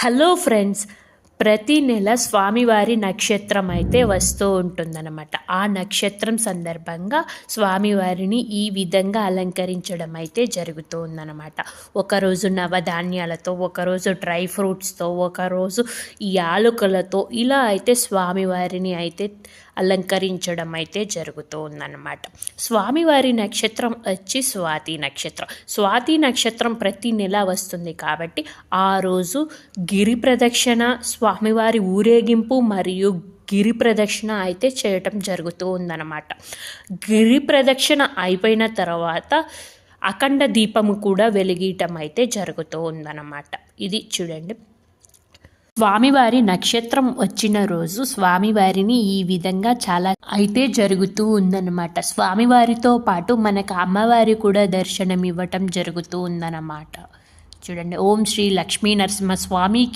Hello friends, ప్రతి నెల స్వామివారి నక్షత్రం అయితే వస్తూ ఉంటుందన్నమాట. ఆ నక్షత్రం సందర్భంగా స్వామివారిని ఈ విధంగా అలంకరించడం అయితే జరుగుతూ ఉందన్నమాట. ఒకరోజు నవధాన్యాలతో, ఒకరోజు డ్రై ఫ్రూట్స్తో, ఒకరోజు యాలకులతో ఇలా అయితే స్వామివారిని అయితే అలంకరించడం అయితే జరుగుతూ ఉందన్నమాట. స్వామివారి నక్షత్రం వచ్చి స్వాతి నక్షత్రం. స్వాతి నక్షత్రం ప్రతి నెల వస్తుంది కాబట్టి ఆ రోజు గిరి ప్రదక్షిణ, స్వామివారి ఊరేగింపు మరియు గిరి ప్రదక్షిణ అయితే చేయటం జరుగుతూ ఉందన్నమాట. గిరి ప్రదక్షిణ అయిపోయిన తర్వాత అఖండ దీపము కూడా వెలిగీయటం అయితే జరుగుతూ ఉందన్నమాట. ఇది చూడండి, స్వామివారి నక్షత్రం వచ్చిన రోజు స్వామివారిని ఈ విధంగా చాలా అయితే జరుగుతూ ఉందన్నమాట. స్వామివారితో పాటు మనకు అమ్మవారి కూడా దర్శనం ఇవ్వటం జరుగుతూ ఉందన్నమాట. చూడండి, ఓం శ్రీ లక్ష్మీ నరసింహ స్వామి.